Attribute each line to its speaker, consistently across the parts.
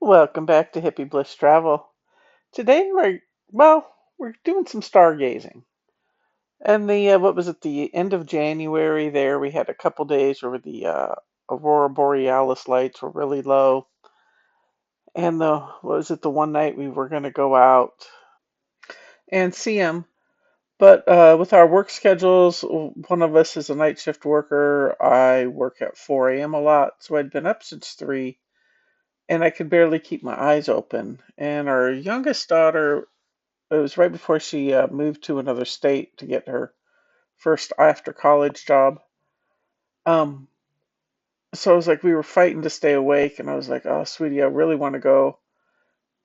Speaker 1: Welcome back to Hippie Bliss Travel. Today we're doing some stargazing. And what was it, the end of January there, we had a couple days where the aurora borealis lights were really low. And what was it, the one night we were going to go out and see them. But with our work schedules, one of us is a night shift worker. I work at 4 a.m. a lot, so I'd been up since 3 and I could barely keep my eyes open. And our youngest daughter, it was right before she moved to another state to get her first after college job. Um, so I was like, we were fighting to stay awake, and I was like, "Oh, sweetie, I really want to go."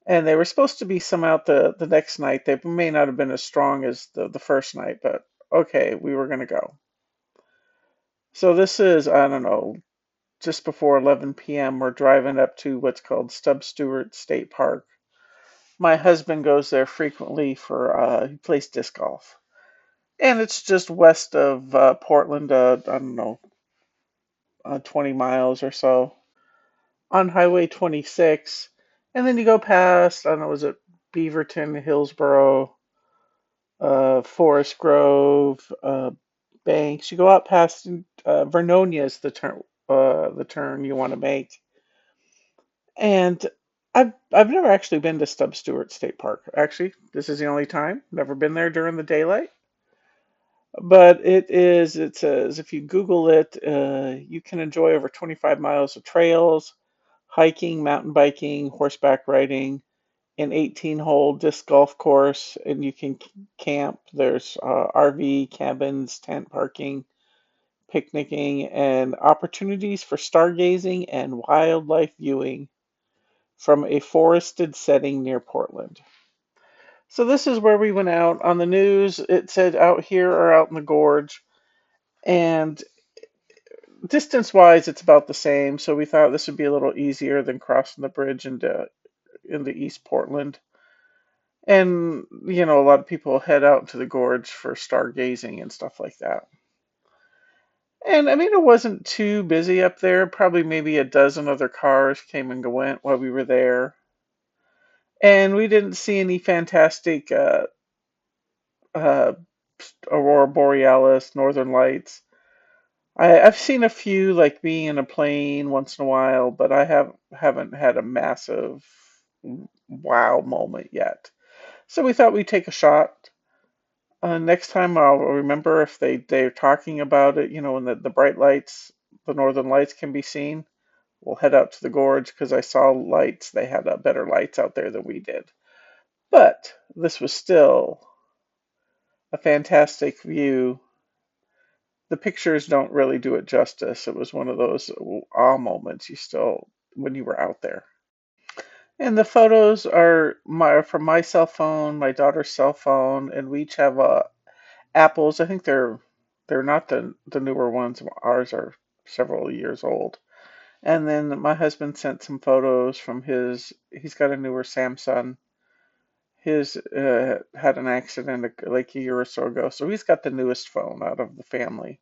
Speaker 1: And they were supposed to be some out the next night. They may not have been as strong as the first night, but okay, we were gonna go. So this is, I don't know, just before 11 p.m. We're driving up to what's called Stub Stewart State Park. My husband goes there frequently for he plays disc golf. And it's just west of Portland, I don't know, 20 miles or so on Highway 26. And then you go past, I don't know, was it Beaverton, Hillsboro, Forest Grove, Banks. You go out past Vernonia is the turn you want to make. And I've never actually been to Stub Stewart State Park. Actually, this is the only time. Never been there during the daylight. But it says, if you Google it, you can enjoy over 25 miles of trails, hiking, mountain biking, horseback riding, an 18-hole disc golf course, and you can camp. There's RV, cabins, tent parking, picnicking, and opportunities for stargazing and wildlife viewing from a forested setting near Portland. So this is where we went out. On the news, it said out here or out in the gorge. And distance wise, it's about the same. So we thought this would be a little easier than crossing the bridge into East Portland. And a lot of people head out to the gorge for stargazing and stuff like that. And I mean, it wasn't too busy up there. Probably maybe a dozen other cars came and went while we were there. And we didn't see any fantastic uh, aurora borealis, northern lights. I've seen a few, like being in a plane once in a while, but I haven't had a massive wow moment yet. So we thought we'd take a shot. Next time I'll remember if they're talking about it, when the bright lights, the northern lights can be seen. We'll head out to the gorge because I saw lights. They had better lights out there than we did. But this was still a fantastic view. The pictures don't really do it justice. It was one of those awe moments you still when you were out there. And the photos are from my cell phone, my daughter's cell phone, and we each have Apples. I think they're not the newer ones. Ours are several years old. And then my husband sent some photos from his. He's got a newer Samsung. His had an accident like a year or so ago, so he's got the newest phone out of the family.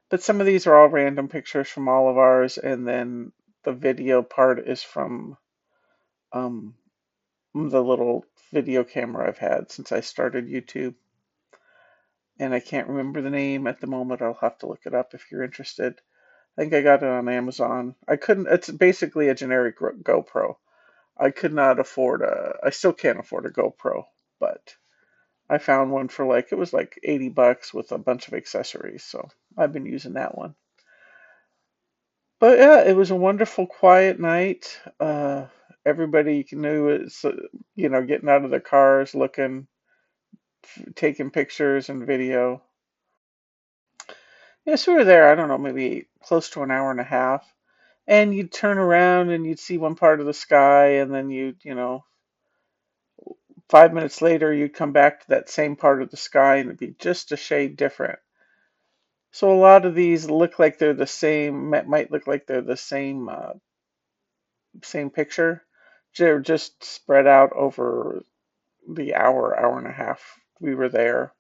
Speaker 1: But some of these are all random pictures from all of ours, and then the video part is from um, the little video camera I've had since I started YouTube. And I can't remember the name at the moment. I'll have to look it up if you're interested. I think I got it on Amazon. I couldn't, it's basically a generic GoPro. I could not afford I still can't afford a GoPro, but I found one for it was like 80 bucks with a bunch of accessories. So I've been using that one. But yeah, it was a wonderful, quiet night. Everybody knew it's, getting out of their cars, looking, taking pictures and video. Yes, we were there, I don't know, maybe close to an hour and a half. And you'd turn around and you'd see one part of the sky, and then 5 minutes later, you'd come back to that same part of the sky and it'd be just a shade different. So a lot of these look like they're the same, might look like they're the same picture. They're just spread out over the hour and a half we were there.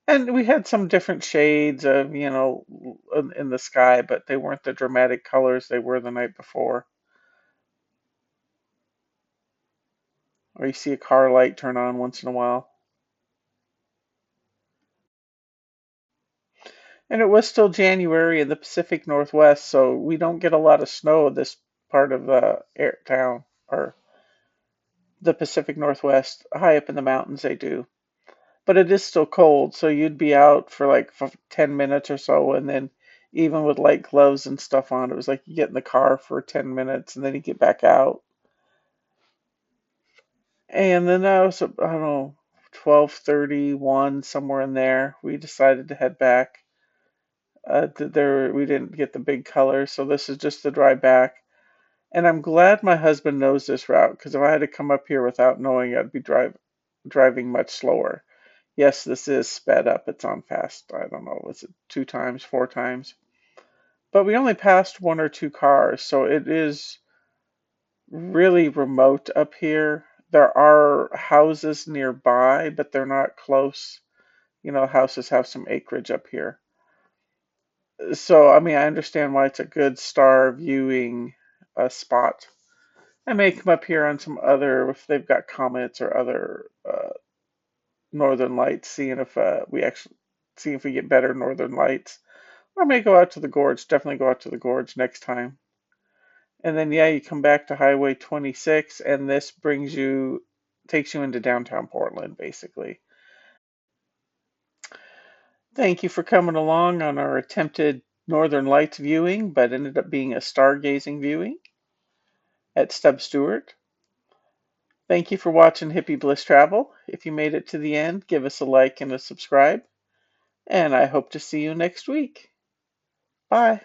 Speaker 1: And we had some different shades of, in the sky, but they weren't the dramatic colors they were the night before. or you see a car light turn on once in a while. And it was still January in the Pacific Northwest, so we don't get a lot of snow this part of the town, or the Pacific Northwest. High up in the mountains, they do. But it is still cold, so you'd be out for like 10 minutes or so, and then even with light gloves and stuff on, it was like you get in the car for 10 minutes and then you get back out. And then I was, I don't know, 12:31, somewhere in there, we decided to head back. There we didn't get the big color, so this is just the drive back. And I'm glad my husband knows this route, because if I had to come up here without knowing, I'd be driving much slower. Yes, this is sped up. It's on fast. I don't know. Was it 2 times, 4 times? But we only passed one or two cars, so it is really remote up here. There are houses nearby, but they're not close. You know, houses have some acreage up here. So, I mean, I understand why it's a good star viewing spot. I may come up here on some other, if they've got comets or other northern lights, seeing if we actually see if we get better northern lights. Or I may go out to the gorge. Definitely go out to the gorge next time. And then yeah, you come back to Highway 26, and this takes you into downtown Portland, basically. Thank you for coming along on our attempted Northern Lights viewing, but ended up being a stargazing viewing at Stub Stewart. Thank you for watching Hippie Bliss Travel. If you made it to the end, give us a like and a subscribe. And I hope to see you next week. Bye.